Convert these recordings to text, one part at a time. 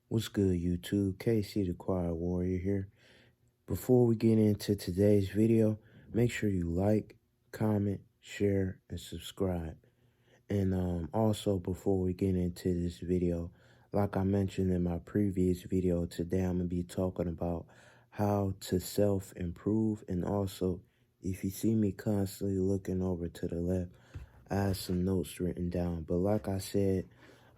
What's good, YouTube? KC the Quiet Warrior here. Before we get into today's video, make sure you like, comment, share, and subscribe. And also, before we get into this video, like I mentioned in my previous video, today I'm going to be talking about how to self-improve. And also, if you see me constantly looking over to the left, I have some notes written down. But like I said,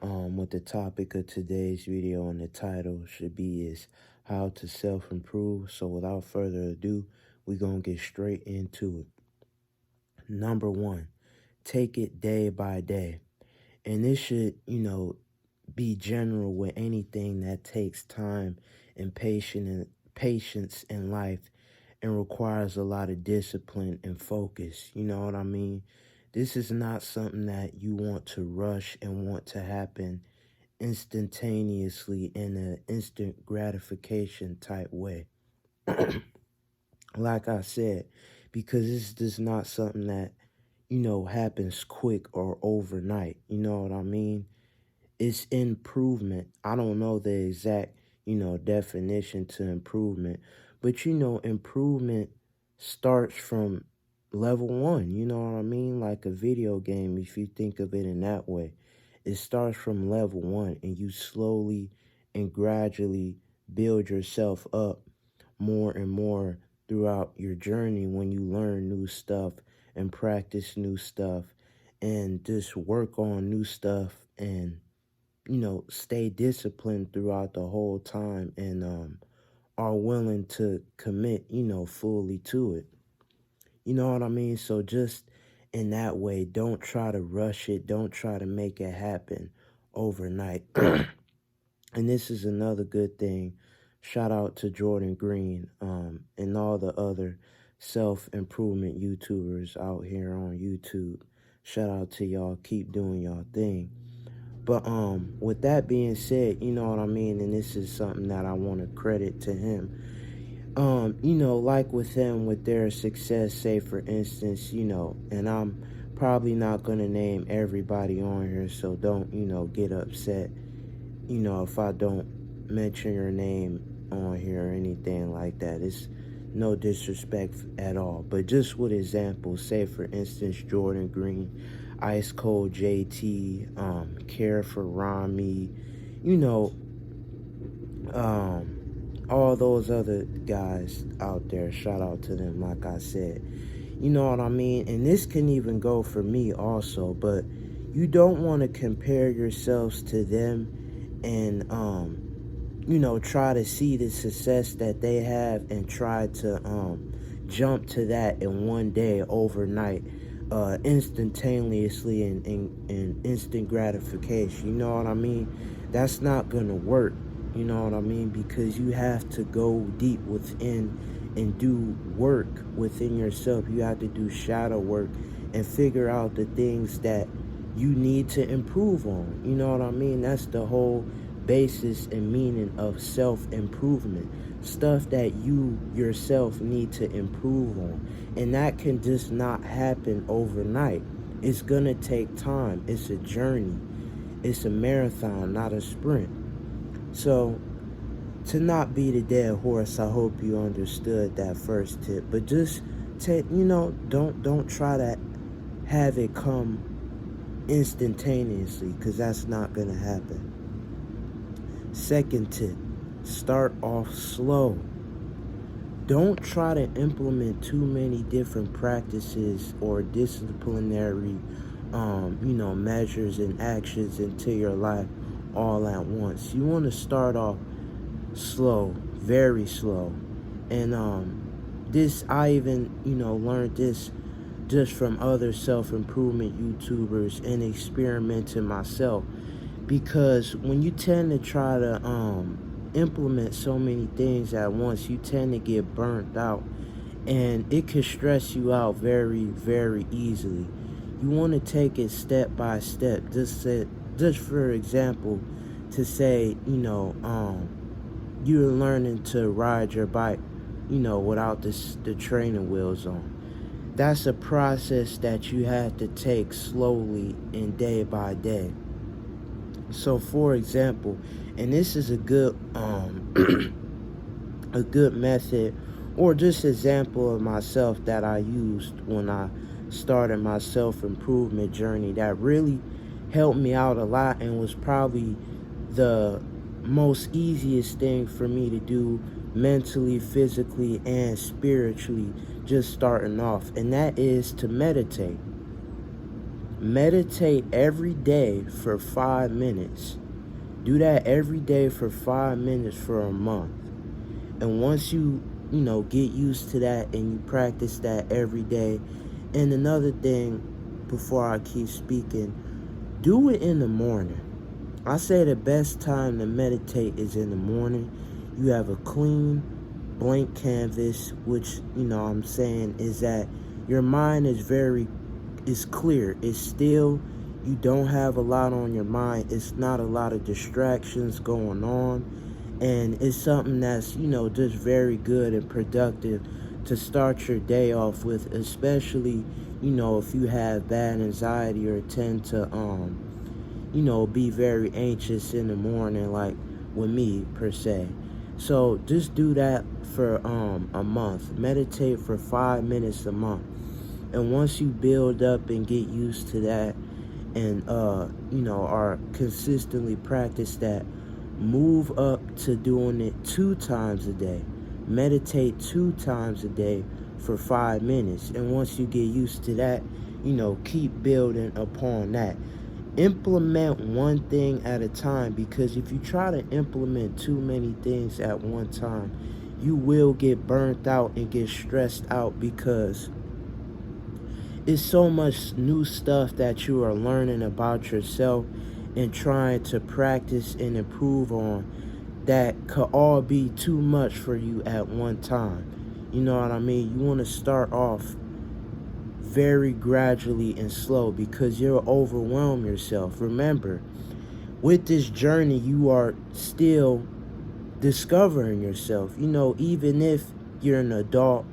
what the topic of today's video and the title should be is how to self-improve. So without further ado, we're going to get straight into it. Number one, take it day by day. And this should, be general with anything that takes time and patience in life and requires a lot of discipline and focus. You know what I mean? This is not something that you want to rush and want to happen instantaneously in an instant gratification type way. Like I said, because this is just not something that, happens quick or overnight. You know what I mean? It's improvement. I don't know the exact, definition to improvement, but improvement starts from level one. You know what I mean? Like a video game, if you think of it in that way. It starts from level one, and you slowly and gradually build yourself up more and more throughout your journey when you learn new stuff and practice new stuff and just work on new stuff and stay disciplined throughout the whole time and are willing to commit, fully to it. You know what I mean? So just in that way, don't try to rush it. Don't try to make it happen overnight. And this is another good thing. Shout out to Jordan Green and all the other self-improvement YouTubers out here on YouTube. Shout out to y'all. Keep doing y'all thing. But with that being said, you know what I mean, and this is something that I want to credit to him. Like with them, with their success, say for instance, and I'm probably not gonna name everybody on here, so don't, get upset, if I don't mention your name on here or anything like that. It's no disrespect at all. But just with examples, say for instance, Jordan Green, Ice Cold JT, Care for Rami, you know, all those other guys out there, shout out to them, like I said. You know what I mean? And this can even go for me also, but you don't want to compare yourselves to them and, try to see the success that they have and try to jump to that in one day, overnight, instantaneously and instant gratification. You know what I mean? That's not going to work. You know what I mean? Because you have to go deep within and do work within yourself. You have to do shadow work and figure out the things that you need to improve on. You know what I mean? That's the whole basis and meaning of self-improvement. Stuff that you yourself need to improve on. And that can just not happen overnight. It's gonna take time. It's a journey. It's a marathon, not a sprint. So, to not beat a dead horse, I hope you understood that first tip. But just don't try to have it come instantaneously, because that's not gonna happen. Second tip, start off slow. Don't try to implement too many different practices or disciplinary measures and actions into your life all at once. You want to start off slow, very slow. And this, I even learned this just from other self-improvement YouTubers and experimenting myself, because when you tend to try to implement so many things at once, you tend to get burnt out, and it can stress you out very, very easily. You want to take it step by step. Just for example, to say, you're learning to ride your bike, without the training wheels on. That's a process that you have to take slowly and day by day. So for example, and this is a good a good method or just example of myself that I used when I started my self-improvement journey that really helped me out a lot and was probably the most easiest thing for me to do mentally, physically, and spiritually just starting off, and that is to meditate. Meditate every day for 5 minutes. Do that every day for 5 minutes for a month. And once you get used to that and you practice that every day. And another thing before I keep speaking, do it in the morning. I say the best time to meditate is in the morning. You have a clean, blank canvas, which, I'm saying is that your mind is clear. It's still, you don't have a lot on your mind. It's not a lot of distractions going on. And it's something that's, just very good and productive to start your day off with, especially, if you have bad anxiety or tend to, be very anxious in the morning, like with me per se. So just do that for a month. Meditate for 5 minutes a month. And once you build up and get used to that and are consistently practice that, move up to doing it 2 times a day. Meditate 2 times a day for 5 minutes. And once you get used to that, keep building upon that. Implement one thing at a time, because if you try to implement too many things at one time, you will get burnt out and get stressed out, because it's so much new stuff that you are learning about yourself and trying to practice and improve on that could all be too much for you at one time. You know what I mean? You want to start off very gradually and slow, because you'll overwhelm yourself. Remember, with this journey, you are still discovering yourself. Even if you're an adult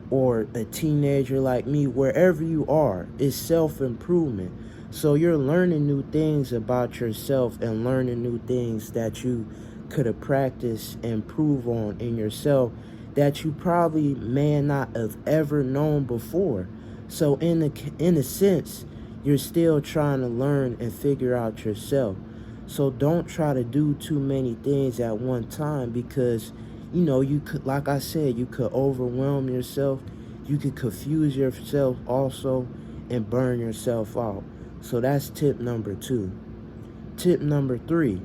or a teenager like me, wherever you are, is self-improvement. So you're learning new things about yourself and learning new things that you could have practiced and improve on in yourself that you probably may not have ever known before. So in a sense, you're still trying to learn and figure out yourself. So don't try to do too many things at one time, because you could, like I said, you could overwhelm yourself, you could confuse yourself also, and burn yourself out. So that's tip number 2. Tip number 3,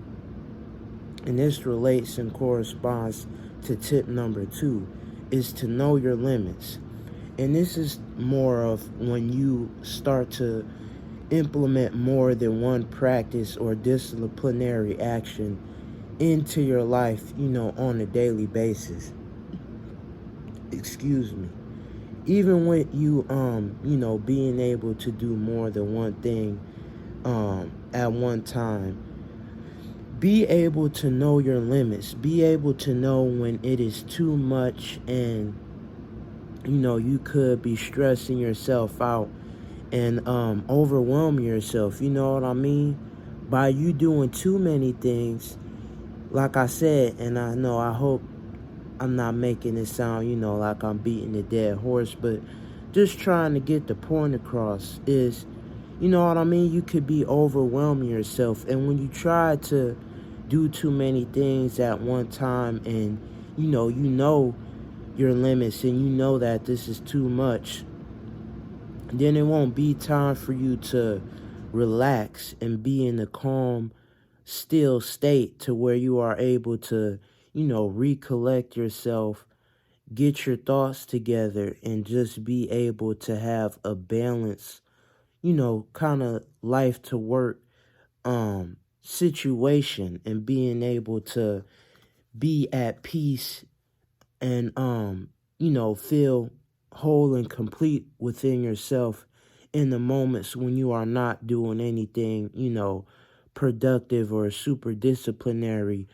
and this relates and corresponds to tip number 2, is to know your limits. And this is more of when you start to implement more than one practice or disciplinary action into your life, on a daily basis. Excuse me. Even with you, being able to do more than one thing, at one time, be able to know your limits. Be able to know when it is too much, and, you could be stressing yourself out and overwhelming yourself. You know what I mean? By you doing too many things, like I said, and I hope I'm not making it sound, like I'm beating a dead horse, but just trying to get the point across is, you know what I mean? You could be overwhelming yourself. And when you try to do too many things at one time, and, you know your limits, and you know that this is too much, then it won't be time for you to relax and be in a calm, still state to where you are able to, recollect yourself, get your thoughts together, and just be able to have a balance, kind of life to work situation, and being able to be at peace and feel whole and complete within yourself in the moments when you are not doing anything, productive or super disciplinary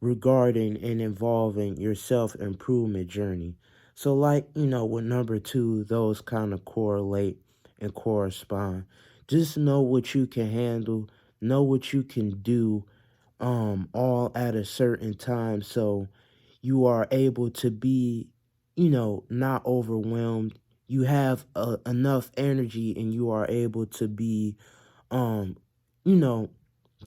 regarding and involving your self-improvement journey. So like, with number 2, those kind of correlate and correspond. Just know what you can handle, Know what you can do all at a certain time, so you are able to be, not overwhelmed. You have enough energy, and you are able to be um you know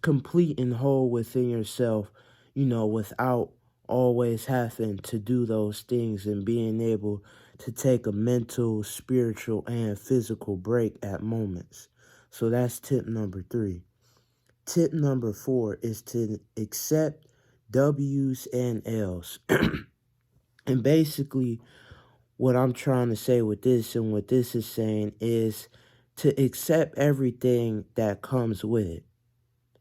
complete and whole within yourself, without always having to do those things, and being able to take a mental, spiritual, and physical break at moments. So that's tip number 3. Tip number 4 is to accept W's and L's. And basically, what I'm trying to say with this, and what this is saying, is to accept everything that comes with it.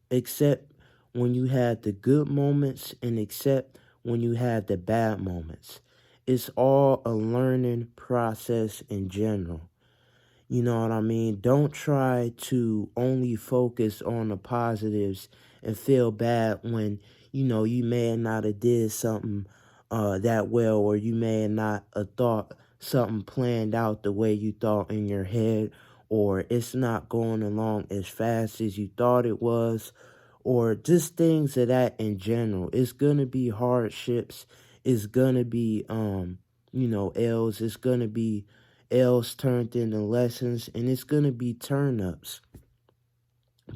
Accept when you had the good moments, and accept when you had the bad moments. It's all a learning process in general. You know what I mean? Don't try to only focus on the positives and feel bad when, you may not have did something that well, or you may not have thought something planned out the way you thought in your head, or it's not going along as fast as you thought it was, or just things of that in general. It's gonna be hardships. It's gonna be L's. It's gonna be L's turned into lessons, and it's gonna be turn ups.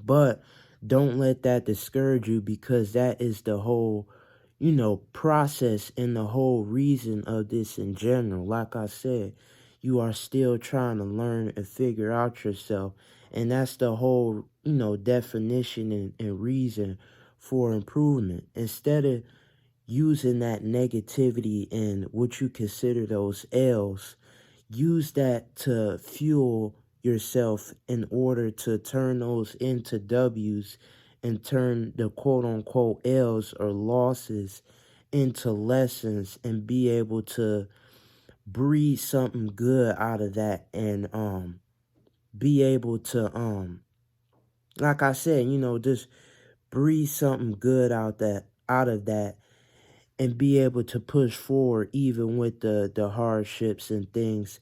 But don't let that discourage you, because that is the whole, process, and the whole reason of this in general. Like I said, you are still trying to learn and figure out yourself. And that's the whole, definition and reason for improvement. Instead of using that negativity and what you consider those L's, use that to fuel yourself in order to turn those into W's, and turn the quote unquote L's or losses into lessons, and be able to breathe something good out of that, and be able to like I said, just breathe something good out of that, and be able to push forward even with the hardships and things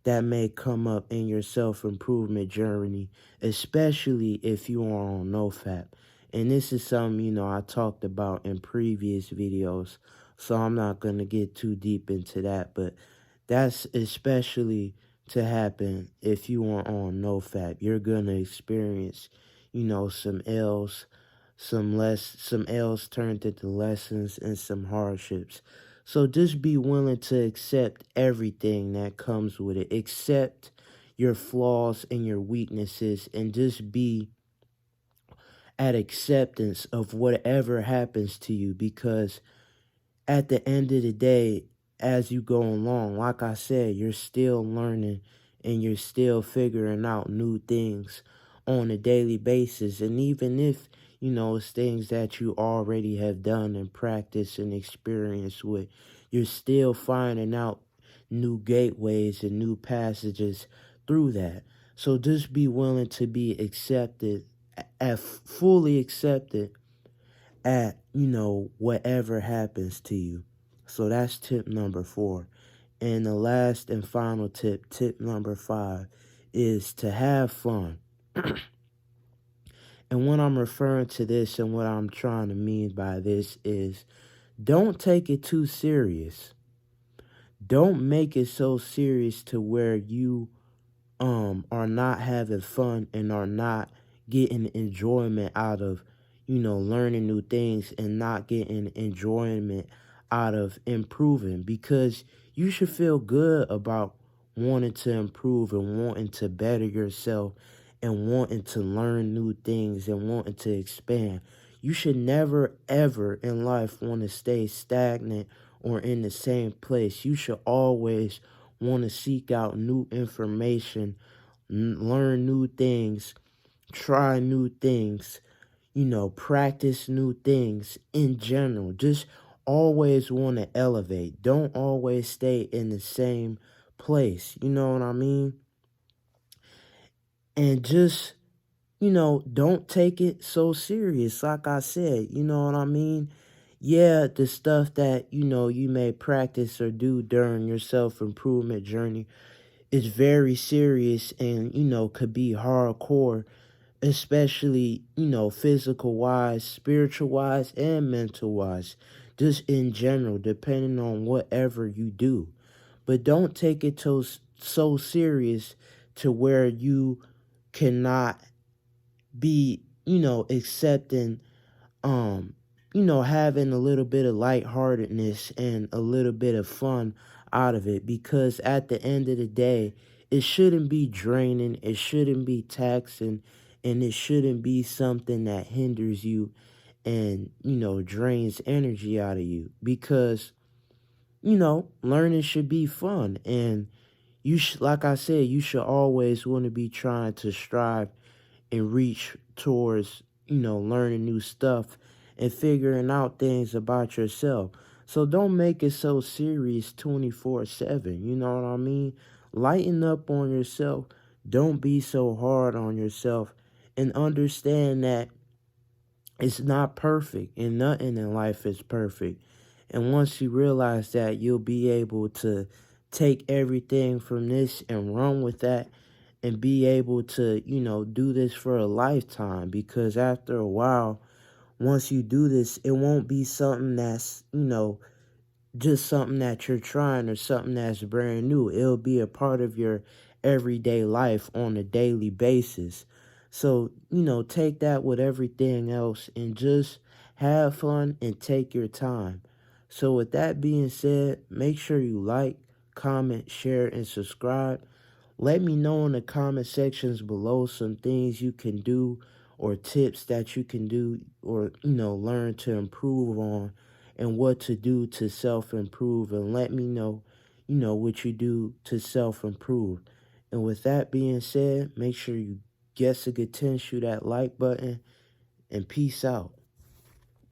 that may come up in your self-improvement journey, especially if you are on NoFap. And this is something, I talked about in previous videos, so I'm not going to get too deep into that, but that's especially to happen if you are on NoFap. You're going to experience, some L's, some L's turned into lessons, and some hardships. So just be willing to accept everything that comes with it. Accept your flaws and your weaknesses, and just be at acceptance of whatever happens to you, because at the end of the day, as you go along, like I said, you're still learning, and you're still figuring out new things on a daily basis. And even if, it's things that you already have done and practiced and experienced with, you're still finding out new gateways and new passages through that. So just be willing to be accepted, fully accepted at, whatever happens to you. So that's tip number 4. And the last and final tip, tip number 5, is to have fun. And when I'm referring to this, and what I'm trying to mean by this, is don't take it too serious. Don't make it so serious to where you are not having fun, and are not getting enjoyment out of, learning new things, and not getting enjoyment out of improving, because you should feel good about wanting to improve, and wanting to better yourself, and wanting to learn new things, and wanting to expand. You should never ever in life want to stay stagnant or in the same place. You should always want to seek out new information, learn new things, try new things, practice new things in general. Just always want to elevate. Don't always stay in the same place. You know what I mean? And just, don't take it so serious. Like I said, you know what I mean? Yeah, the stuff that, you may practice or do during your self improvement journey is very serious, and, could be hardcore, especially, physical wise, spiritual wise, and mental wise, just in general, depending on whatever you do. But don't take it so serious to where you cannot be, accepting, um, having a little bit of lightheartedness and a little bit of fun out of it, because at the end of the day, it shouldn't be draining, it shouldn't be taxing, and it shouldn't be something that hinders you and, drains energy out of you, because, learning should be fun. And like I said, you should always want to be trying to strive and reach towards, learning new stuff and figuring out things about yourself. So don't make it so serious 24/7. You know what I mean? Lighten up on yourself. Don't be so hard on yourself, and understand that it's not perfect and nothing in life is perfect. And once you realize that, you'll be able to take everything from this and run with that and be able to, do this for a lifetime. Because after a while, once you do this, it won't be something that's, just something that you're trying or something that's brand new. It'll be a part of your everyday life on a daily basis. So, take that with everything else and just have fun and take your time. So, with that being said, make sure you like, comment, share, and subscribe. Let me know in the comment sections below some things you can do or tips that you can do or, learn to improve on, and what to do to self-improve, and let me know, what you do to self-improve. And with that being said, make sure you get a good 10, shoot that like button, and peace out.